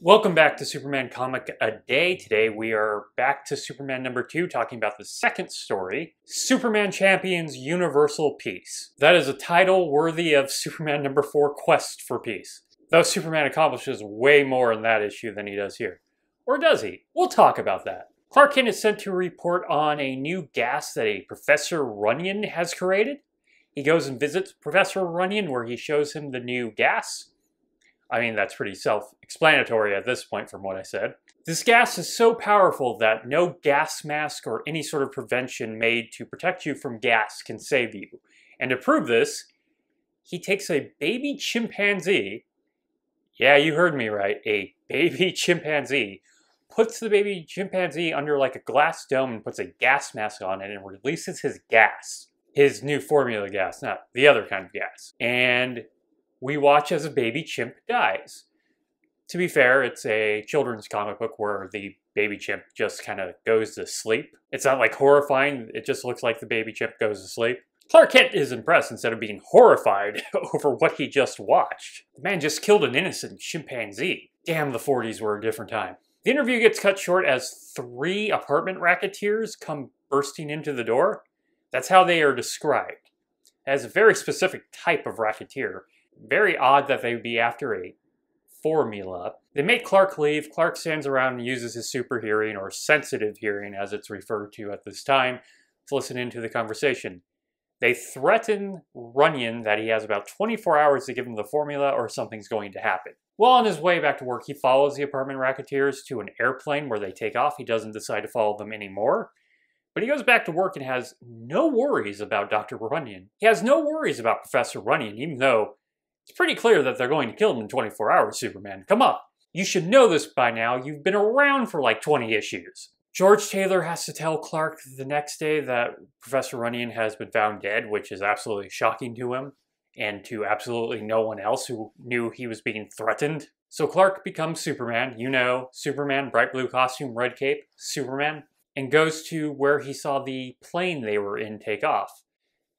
Welcome back to Superman Comic A Day. Today we are back to Superman number 2, talking about the second story, Superman Champions Universal Peace. That is a title worthy of Superman number 4, Quest for Peace. Though Superman accomplishes way more in that issue than he does here. Or does he? We'll talk about that. Clark Kent is sent to report on a new gas that a Professor Runyon has created. He goes and visits Professor Runyon where he shows him the new gas. I mean, that's pretty self-explanatory at this point from what I said. This gas is so powerful that no gas mask or any sort of prevention made to protect you from gas can save you. And to prove this, he takes a baby chimpanzee, yeah, you heard me right, a baby chimpanzee, puts the baby chimpanzee under like a glass dome and puts a gas mask on it and releases his gas. His new formula gas, not the other kind of gas. And we watch as a baby chimp dies. To be fair, it's a children's comic book where the baby chimp just kind of goes to sleep. It's not like horrifying, it just looks like the baby chimp goes to sleep. Clark Kent is impressed instead of being horrified over what he just watched. The man just killed an innocent chimpanzee. Damn, the 40s were a different time. The interview gets cut short as 3 apartment racketeers come bursting into the door. That's how they are described. As a very specific type of racketeer. Very odd that they would be after a formula. They make Clark leave. Clark stands around and uses his super hearing, or sensitive hearing as it's referred to at this time, to listen into the conversation. They threaten Runyon that he has about 24 hours to give him the formula or something's going to happen. While on his way back to work, he follows the apartment racketeers to an airplane where they take off. He doesn't decide to follow them anymore. But he goes back to work and has no worries about Dr. Runyon. He has no worries about Professor Runyon, even though it's pretty clear that they're going to kill him in 24 hours, Superman. Come on. You should know this by now. You've been around for like 20 issues. George Taylor has to tell Clark the next day that Professor Runyon has been found dead, which is absolutely shocking to him and to absolutely no one else who knew he was being threatened. So Clark becomes Superman. You know, Superman, bright blue costume, red cape, Superman, and goes to where he saw the plane they were in take off.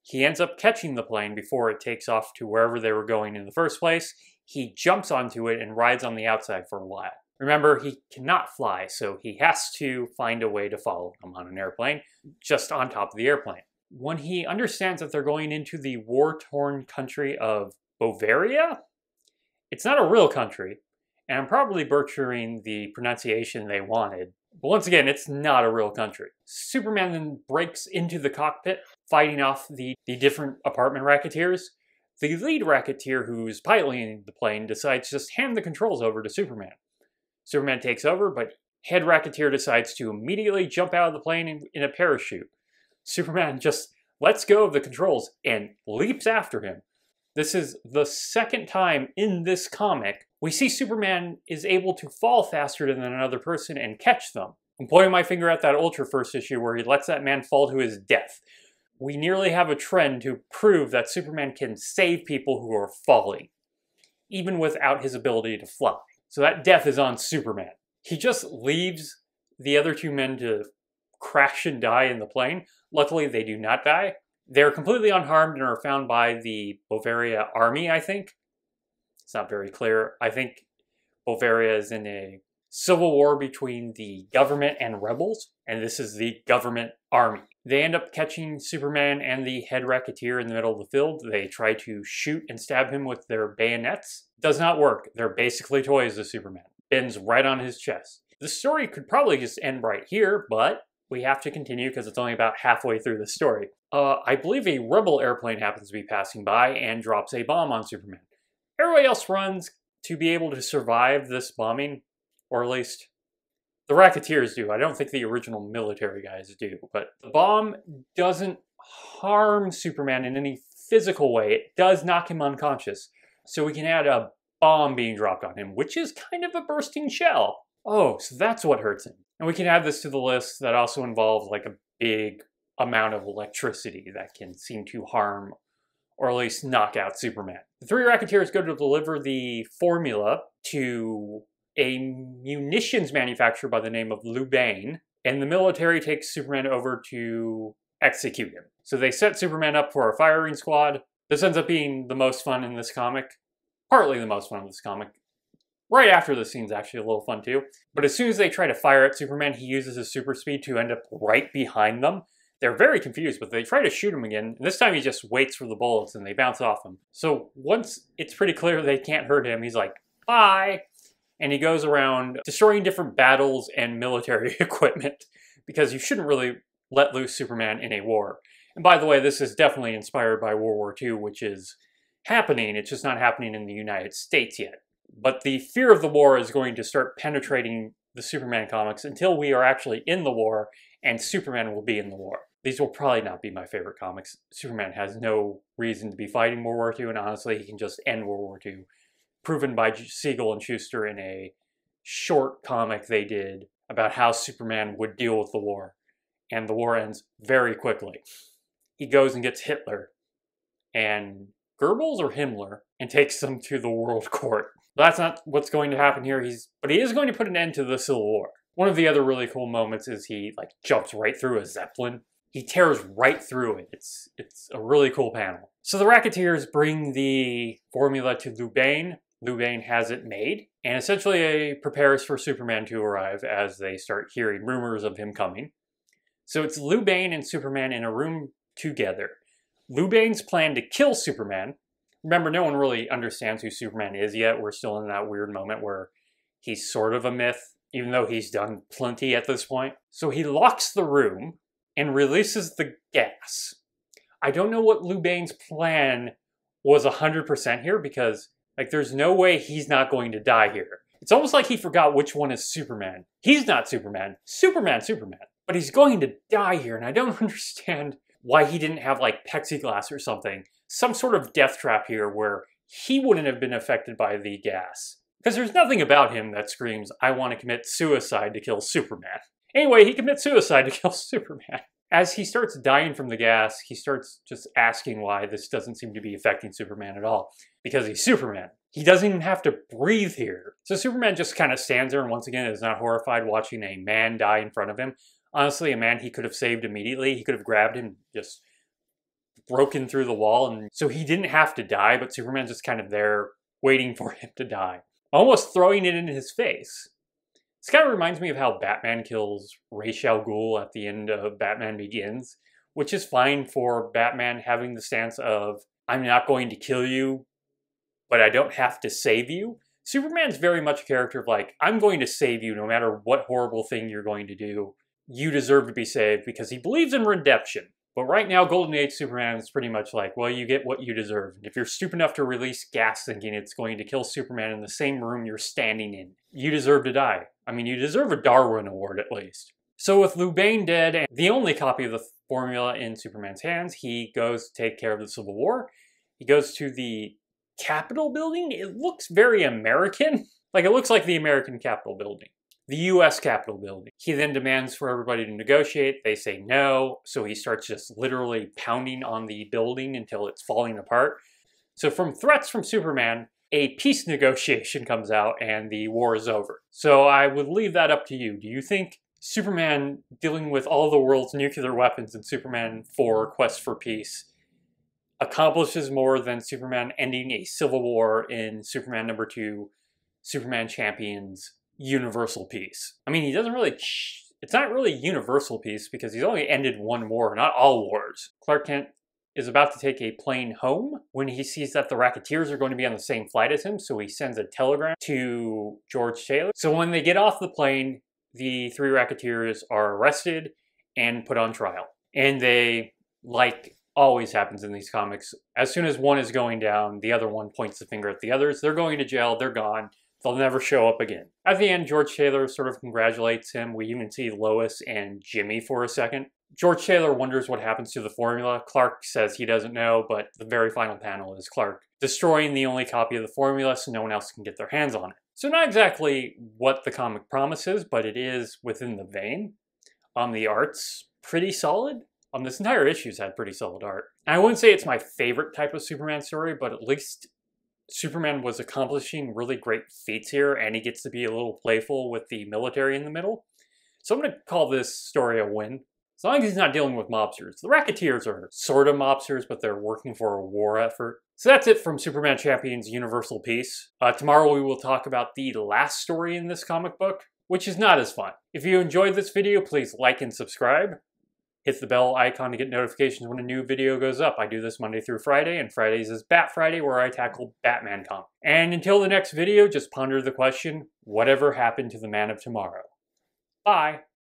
He ends up catching the plane before it takes off to wherever they were going in the first place. He jumps onto it and rides on the outside for a while. Remember, he cannot fly, so he has to find a way to follow them on an airplane, just on top of the airplane. When he understands that they're going into the war-torn country of Bovaria, it's not a real country, and I'm probably butchering the pronunciation they wanted. But once again, it's not a real country. Superman then breaks into the cockpit, fighting off the different apartment racketeers. The lead racketeer who's piloting the plane decides to just hand the controls over to Superman. Superman takes over, but head racketeer decides to immediately jump out of the plane in a parachute. Superman just lets go of the controls and leaps after him. This is the second time in this comic we see Superman is able to fall faster than another person and catch them. I'm pointing my finger at that Ultra first issue where he lets that man fall to his death. We nearly have a trend to prove that Superman can save people who are falling, even without his ability to fly. So that death is on Superman. He just leaves the other 2 men to crash and die in the plane. Luckily, they do not die. They're completely unharmed and are found by the Bovaria army, I think. It's not very clear. I think Bovaria is in a civil war between the government and rebels, and this is the government army. They end up catching Superman and the head racketeer in the middle of the field. They try to shoot and stab him with their bayonets. Does not work. They're basically toys of Superman. Bends right on his chest. The story could probably just end right here, but we have to continue because it's only about halfway through the story. I believe a rebel airplane happens to be passing by and drops a bomb on Superman. Everybody else runs to be able to survive this bombing, or at least the racketeers do. I don't think the original military guys do, but the bomb doesn't harm Superman in any physical way. It does knock him unconscious. So we can add a bomb being dropped on him, which is kind of a bursting shell. Oh, so that's what hurts him. And we can add this to the list that also involves like a big amount of electricity that can seem to harm or at least knock out Superman. The 3 racketeers go to deliver the formula to a munitions manufacturer by the name of Lubain, and the military takes Superman over to execute him. So they set Superman up for a firing squad. This ends up being the most fun in this comic. Partly the most fun in this comic. Right after the scene's actually a little fun too. But as soon as they try to fire at Superman, he uses his super speed to end up right behind them. They're very confused, but they try to shoot him again. This time he just waits for the bullets and they bounce off him. So once it's pretty clear they can't hurt him, he's like, bye! And he goes around destroying different battles and military equipment, because you shouldn't really let loose Superman in a war. And by the way, this is definitely inspired by World War II, which is happening. It's just not happening in the United States yet. But the fear of the war is going to start penetrating the Superman comics until we are actually in the war and Superman will be in the war. These will probably not be my favorite comics. Superman has no reason to be fighting World War II, and honestly, he can just end World War II. Proven by Siegel and Schuster in a short comic they did about how Superman would deal with the war. And the war ends very quickly. He goes and gets Hitler and Goebbels or Himmler and takes them to the World Court. That's not what's going to happen here. But he is going to put an end to the Civil War. One of the other really cool moments is he jumps right through a Zeppelin. He tears right through it. It's a really cool panel. So the Racketeers bring the formula to Lou Bane. Lou Bane has it made, and essentially prepares for Superman to arrive as they start hearing rumors of him coming. So it's Lou Bane and Superman in a room together. Lou Bane's plan to kill Superman. Remember, no one really understands who Superman is yet. We're still in that weird moment where he's sort of a myth, even though he's done plenty at this point. So he locks the room and releases the gas. I don't know what Lou Bane's plan was 100% here, because there's no way he's not going to die here. It's almost like he forgot which one is Superman. He's not Superman. Superman. But he's going to die here, and I don't understand why he didn't have plexiglass or something. Some sort of death trap here where he wouldn't have been affected by the gas. Because there's nothing about him that screams, I want to commit suicide to kill Superman. Anyway, he commits suicide to kill Superman. As he starts dying from the gas, he starts just asking why this doesn't seem to be affecting Superman at all. Because he's Superman. He doesn't even have to breathe here. So Superman just kind of stands there and once again is not horrified watching a man die in front of him. Honestly, a man he could have saved immediately. He could have grabbed him, just broken through the wall. And so he didn't have to die, but Superman's just kind of there waiting for him to die. Almost throwing it in his face. This kind of reminds me of how Batman kills Ra's al Ghul at the end of Batman Begins, which is fine for Batman having the stance of, I'm not going to kill you, but I don't have to save you. Superman's very much a character of I'm going to save you no matter what horrible thing you're going to do. You deserve to be saved, because he believes in redemption. But right now, Golden Age Superman is pretty much well, you get what you deserve. And if you're stupid enough to release gas thinking it's going to kill Superman in the same room you're standing in, you deserve to die. I mean, you deserve a Darwin Award at least. So with Lou Bane dead and the only copy of the formula in Superman's hands, he goes to take care of the Civil War. He goes to the Capitol building. It looks very American. It looks like the American Capitol building. The U.S. Capitol building. He then demands for everybody to negotiate. They say no, so he starts just literally pounding on the building until it's falling apart. So from threats from Superman, a peace negotiation comes out and the war is over. So I would leave that up to you. Do you think Superman dealing with all the world's nuclear weapons in Superman 4 Quest for Peace accomplishes more than Superman ending a civil war in Superman number 2, Superman Champions Universal Peace? I mean, he doesn't really... It's not really universal peace because he's only ended one war, not all wars. Clark Kent is about to take a plane home when he sees that the Racketeers are going to be on the same flight as him, so he sends a telegram to George Taylor. So when they get off the plane, the 3 Racketeers are arrested and put on trial. And they, like always happens in these comics, as soon as one is going down, the other one points the finger at the others. They're going to jail, they're gone. They'll never show up again. At the end, George Taylor sort of congratulates him. We even see Lois and Jimmy for a second. George Taylor wonders what happens to the formula. Clark says he doesn't know, but the very final panel is Clark destroying the only copy of the formula so no one else can get their hands on it. So not exactly what the comic promises, but it is within the vein. The art's pretty solid. This entire issue's had pretty solid art. And I wouldn't say it's my favorite type of Superman story, but at least Superman was accomplishing really great feats here, and he gets to be a little playful with the military in the middle. So I'm going to call this story a win. As long as he's not dealing with mobsters. The Racketeers are sort of mobsters, but they're working for a war effort. So that's it from Superman Champions Universal Peace. Tomorrow we will talk about the last story in this comic book, which is not as fun. If you enjoyed this video, please like and subscribe. Hit the bell icon to get notifications when a new video goes up. I do this Monday through Friday, and Fridays is Bat Friday, where I tackle Batman comics. And until the next video, just ponder the question, whatever happened to the Man of Tomorrow? Bye!